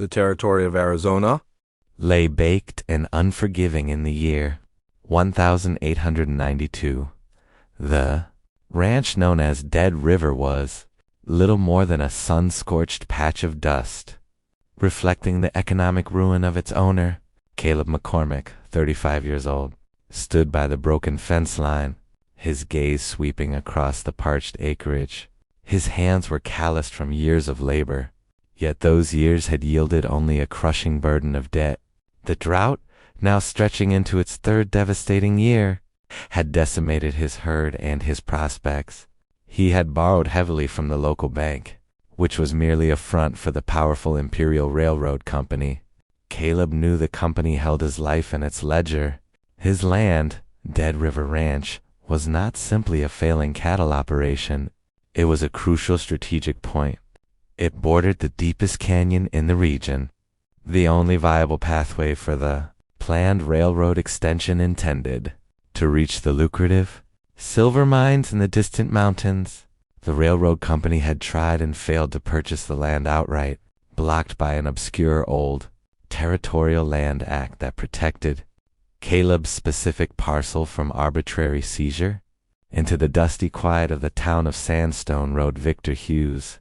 the territory of Arizona, lay baked and unforgiving in the year 1892. The ranch known as Dead River was little more than a sun-scorched patch of dust, reflecting the economic ruin of its owner. Caleb McCormick, 35 years old, stood by the broken fence line, his gaze sweeping across the parched acreage. His hands were calloused from years of labor, yet those years had yielded only a crushing burden of debt. The drought, now stretching into its third devastating year, had decimated his herd and his prospects. He had borrowed heavily from the local bank, which was merely a front for the powerful Imperial Railroad Company. Caleb knew the company held his life in its ledger. His land, Dead River Ranch, was not simply a failing cattle operation. It was a crucial strategic point. It bordered the deepest canyon in the region, the only viable pathway for the planned railroad extension intended to reach the lucrative silver mines in the distant mountains. The railroad company had tried and failed to purchase the land outright, blocked by an obscure old territorial land act that protected Caleb's specific parcel from arbitrary seizure. Into the dusty quiet of the town of Sandstone rode Victor Hughes,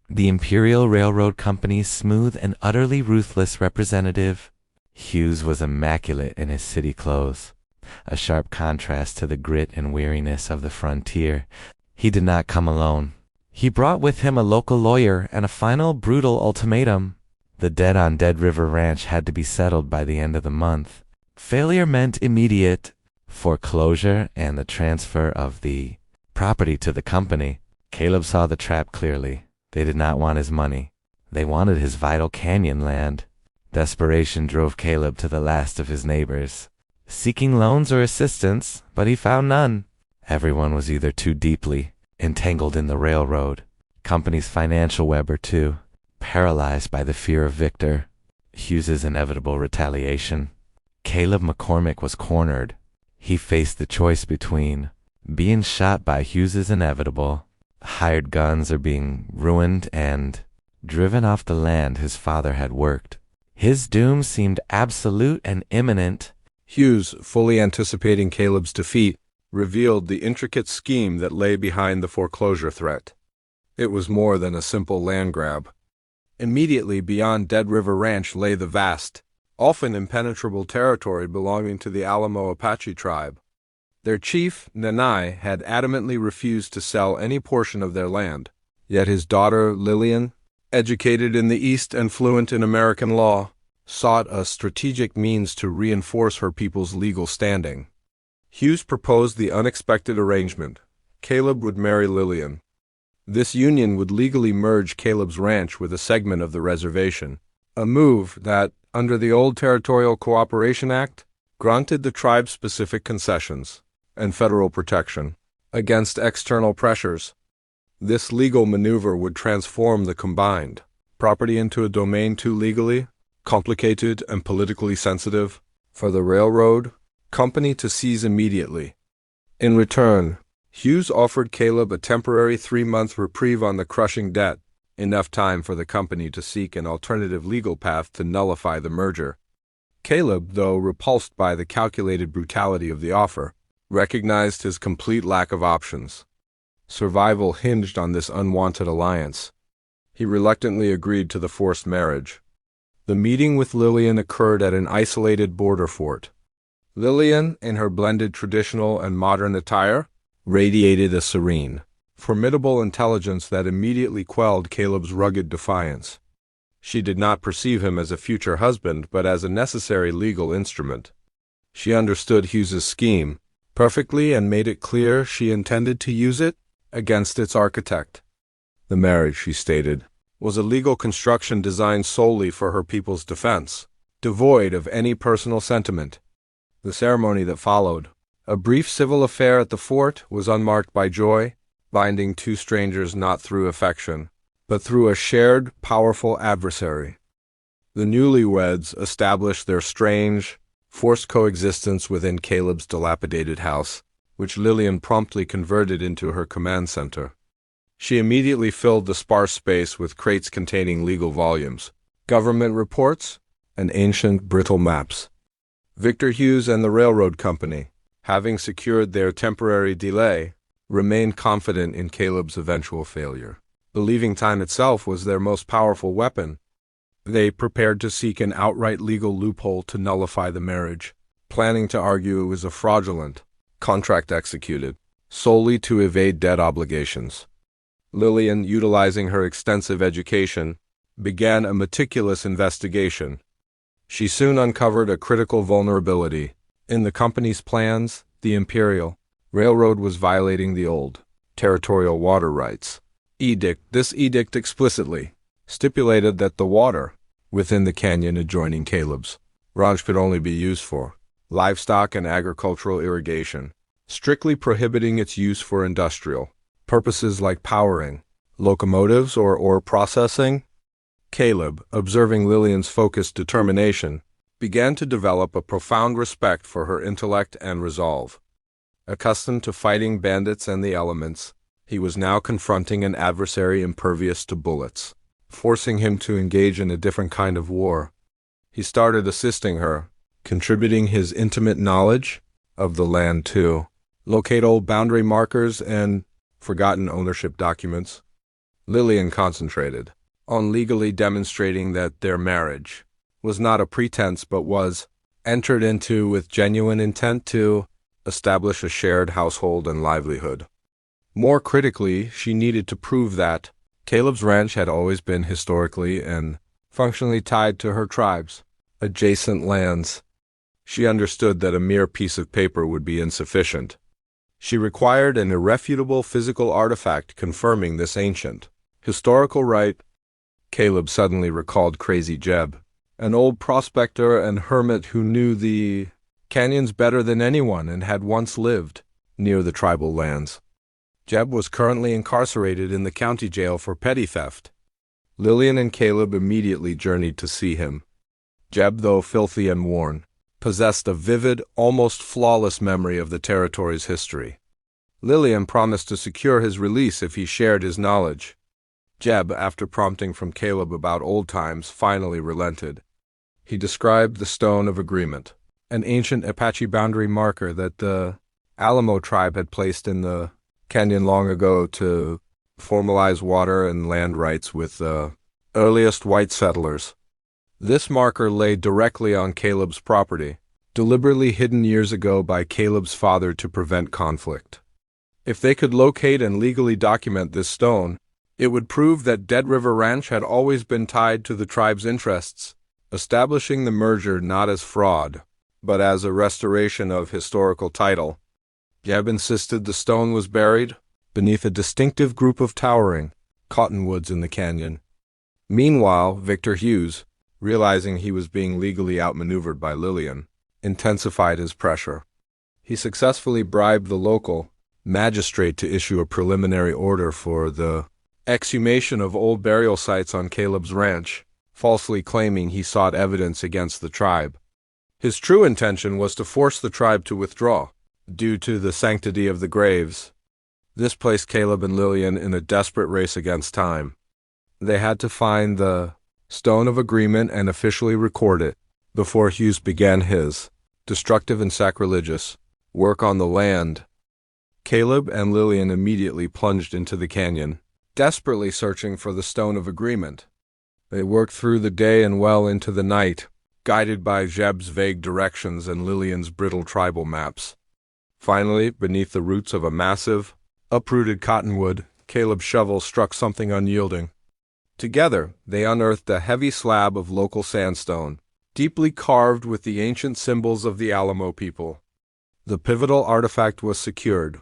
the Imperial Railroad Company's smooth and utterly ruthless representative. Hughes was immaculate in his city clothes, a sharp contrast to the grit and weariness of the frontier. He did not come alone. He brought with him a local lawyer and a final brutal ultimatum. The debt on Dead River Ranch had to be settled by the end of the month. Failure meant immediate foreclosure and the transfer of the property to the company. Caleb saw the trap clearly. They did not want his money. They wanted his vital canyon land. Desperation drove Caleb to the last of his neighbors, seeking loans or assistance, but he found none. Everyone was either too deeply entangled in the railroad company's financial web, or too paralyzed by the fear of Victor Hughes's inevitable retaliation. Caleb McCormick was cornered. He faced the choice between being shot by Hughes's inevitable, hired guns, or being ruined and driven off the land his father had worked. His doom seemed absolute and imminent. Hughes, fully anticipating Caleb's defeat, revealed the intricate scheme that lay behind the foreclosure threat. It was more than a simple land grab. Immediately beyond Dead River Ranch lay the vast, often impenetrable territory belonging to the Alamo Apache tribe. Their chief, Nanai, had adamantly refused to sell any portion of their land, yet his daughter, Lillian, educated in the East and fluent in American law, sought a strategic means to reinforce her people's legal standing. Hughes proposed the unexpected arrangement. Caleb would marry Lillian. This union would legally merge Caleb's ranch with a segment of the reservation, a move that, under the old Territorial Cooperation Act, granted the tribe specific concessions and federal protection against external pressures. This legal maneuver would transform the combined property into a domain too legally complicated and politically sensitive for the railroad company to seize immediately. In return, Hughes offered Caleb a temporary 3-month reprieve on the crushing debt, enough time for the company to seek an alternative legal path to nullify the merger. Caleb, though repulsed by the calculated brutality of the offer, recognized his complete lack of options. Survival hinged on this unwanted alliance. He reluctantly agreed to the forced marriage. The meeting with Lillian occurred at an isolated border fort. Lillian, in her blended traditional and modern attire, radiated a serene, formidable intelligence that immediately quelled Caleb's rugged defiance. She did not perceive him as a future husband, but as a necessary legal instrument. She understood Hughes's scheme perfectly and made it clear she intended to use it against its architect. The marriage, she stated, was a legal construction designed solely for her people's defense, devoid of any personal sentiment. The ceremony that followed, a brief civil affair at the fort, was unmarked by joy, binding two strangers not through affection, but through a shared, powerful adversary. The newlyweds established their strange, forced coexistence within Caleb's dilapidated house, which Lillian promptly converted into her command center. She immediately filled the sparse space with crates containing legal volumes, government reports, and ancient brittle maps. Victor Hughes and the Railroad Company, having secured their temporary delay, remained confident in Caleb's eventual failure. Believing time itself was their most powerful weapon, they prepared to seek an outright legal loophole to nullify the marriage, planning to argue it was a fraudulent contract executed solely to evade debt obligations. Lillian, utilizing her extensive education, began a meticulous investigation. She soon uncovered a critical vulnerability. In the company's plans, the Imperial Railroad was violating the old territorial water rights edict. This edict explicitly stipulated that the water within the canyon adjoining Caleb's ranch could only be used for livestock and agricultural irrigation, strictly prohibiting its use for industrial purposes like powering locomotives or ore processing. Caleb, observing Lillian's focused determination, began to develop a profound respect for her intellect and resolve. Accustomed to fighting bandits and the elements, he was now confronting an adversary impervious to bullets, forcing him to engage in a different kind of war. He started assisting her, contributing his intimate knowledge of the land to locate old boundary markers and forgotten ownership documents. Lillian concentrated on legally demonstrating that their marriage was not a pretense but was entered into with genuine intent to establish a shared household and livelihood. More critically, she needed to prove that Caleb's ranch had always been historically and functionally tied to her tribe's adjacent lands. She understood that a mere piece of paper would be insufficient. She required an irrefutable physical artifact confirming this ancient historical right. Caleb suddenly recalled Crazy Jeb, an old prospector and hermit who knew the canyons better than anyone and had once lived near the tribal lands. Jeb was currently incarcerated in the county jail for petty theft. Lillian and Caleb immediately journeyed to see him. Jeb, though filthy and worn, possessed a vivid, almost flawless memory of the territory's history. Lillian promised to secure his release if he shared his knowledge. Jeb, after prompting from Caleb about old times, finally relented. He described the Stone of Agreement, an ancient Apache boundary marker that the Alamo tribe had placed in the canyon long ago to formalize water and land rights with the earliest white settlers. This marker lay directly on Caleb's property, deliberately hidden years ago by Caleb's father to prevent conflict. If they could locate and legally document this stone, it would prove that Dead River Ranch had always been tied to the tribe's interests, establishing the merger not as fraud, but as a restoration of historical title. Jeb insisted the stone was buried beneath a distinctive group of towering cottonwoods in the canyon. Meanwhile, Victor Hughes, realizing he was being legally outmaneuvered by Lillian, intensified his pressure. He successfully bribed the local magistrate to issue a preliminary order for the exhumation of old burial sites on Caleb's ranch, falsely claiming he sought evidence against the tribe. His true intention was to force the tribe to withdraw, due to the sanctity of the graves. This placed Caleb and Lillian in a desperate race against time. They had to find the Stone of Agreement and officially record it before Hughes began his destructive and sacrilegious work on the land. Caleb and Lillian immediately plunged into the canyon, desperately searching for the Stone of Agreement. They worked through the day and well into the night, guided by Jeb's vague directions and Lillian's brittle tribal maps. Finally, beneath the roots of a massive, uprooted cottonwood, Caleb's shovel struck something unyielding. Together, they unearthed a heavy slab of local sandstone, deeply carved with the ancient symbols of the Alamo people. The pivotal artifact was secured.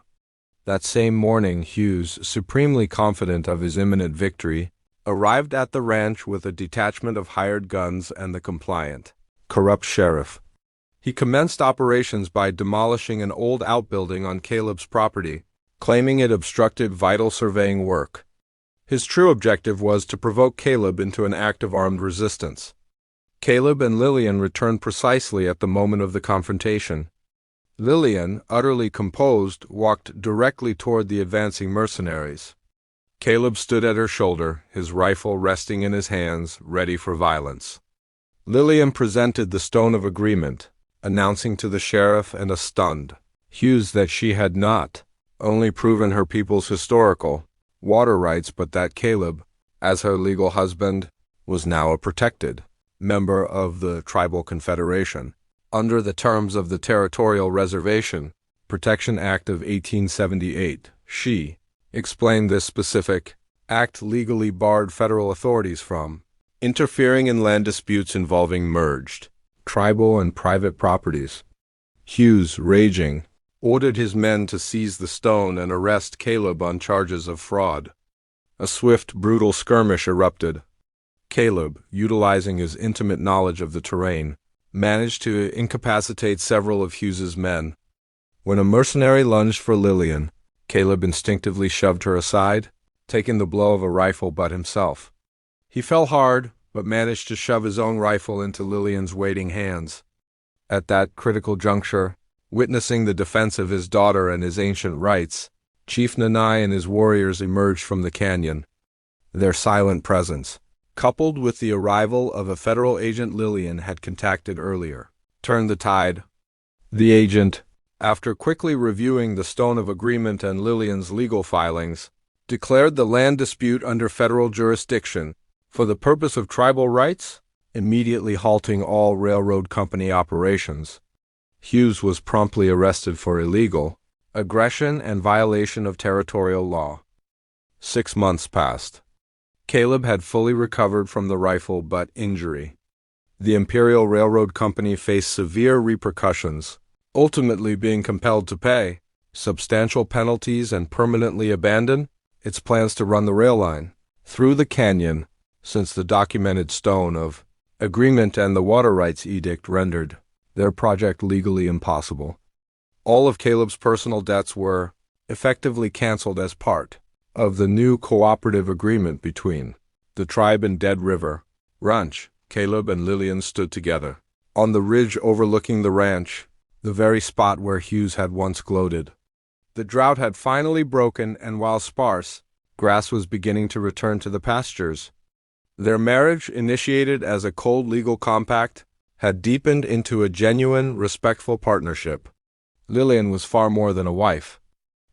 That same morning, Hughes, supremely confident of his imminent victory, arrived at the ranch with a detachment of hired guns and the compliant, corrupt sheriff. He commenced operations by demolishing an old outbuilding on Caleb's property, claiming it obstructed vital surveying work. His true objective was to provoke Caleb into an act of armed resistance. Caleb and Lillian returned precisely at the moment of the confrontation. Lillian, utterly composed, walked directly toward the advancing mercenaries. Caleb stood at her shoulder, his rifle resting in his hands, ready for violence. Lillian presented the stone of agreement, announcing to the sheriff and a stunned Hughes that she had not only proven her people's historical water rights, but that Caleb, as her legal husband, was now a protected member of the tribal confederation. Under the terms of the Territorial Reservation Protection Act of 1878, she explained this specific act legally barred federal authorities from interfering in land disputes involving merged tribal and private properties. Hughes, raging, ordered his men to seize the stone and arrest Caleb on charges of fraud. A swift, brutal skirmish erupted. Caleb, utilizing his intimate knowledge of the terrain, managed to incapacitate several of Hughes's men. When a mercenary lunged for Lillian, Caleb instinctively shoved her aside, taking the blow of a rifle butt himself. He fell hard, but managed to shove his own rifle into Lillian's waiting hands. At that critical juncture, witnessing the defense of his daughter and his ancient rights, Chief Nanai and his warriors emerged from the canyon. Their silent presence, coupled with the arrival of a federal agent Lillian had contacted earlier, turned the tide. The agent, after quickly reviewing the Stone of Agreement and Lillian's legal filings, declared the land dispute under federal jurisdiction for the purpose of tribal rights, immediately halting all railroad company operations. Hughes was promptly arrested for illegal aggression and violation of territorial law. 6 months passed. Caleb had fully recovered from the rifle butt injury. The Imperial Railroad Company faced severe repercussions, ultimately being compelled to pay substantial penalties and permanently abandon its plans to run the rail line through the canyon, since the documented Stone of Agreement and the Water Rights Edict rendered their project legally impossible. All of Caleb's personal debts were effectively canceled as part of the new cooperative agreement between the tribe and Dead River Ranch. Caleb and Lillian stood together on the ridge overlooking the ranch, the very spot where Hughes had once gloated. The drought had finally broken, and while sparse, grass was beginning to return to the pastures. Their marriage, initiated as a cold legal compact, had deepened into a genuine, respectful partnership. Lillian was far more than a wife.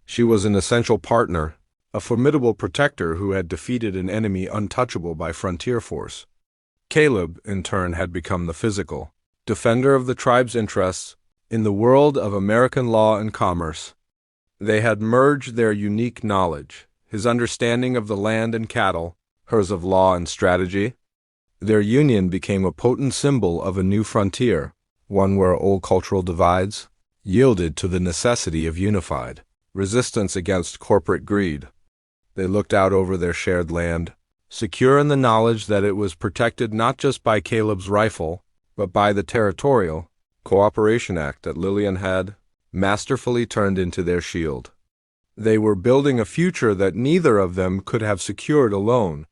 She was an essential partner, a formidable protector who had defeated an enemy untouchable by frontier force. Caleb, in turn, had become the physical defender of the tribe's interests in the world of American law and commerce. They had merged their unique knowledge, his understanding of the land and cattle, hers of law and strategy. Their union became a potent symbol of a new frontier, one where old cultural divides yielded to the necessity of unified resistance against corporate greed. They looked out over their shared land, secure in the knowledge that it was protected not just by Caleb's rifle, but by the Territorial Cooperation Act that Lillian had masterfully turned into their shield. They were building a future that neither of them could have secured alone,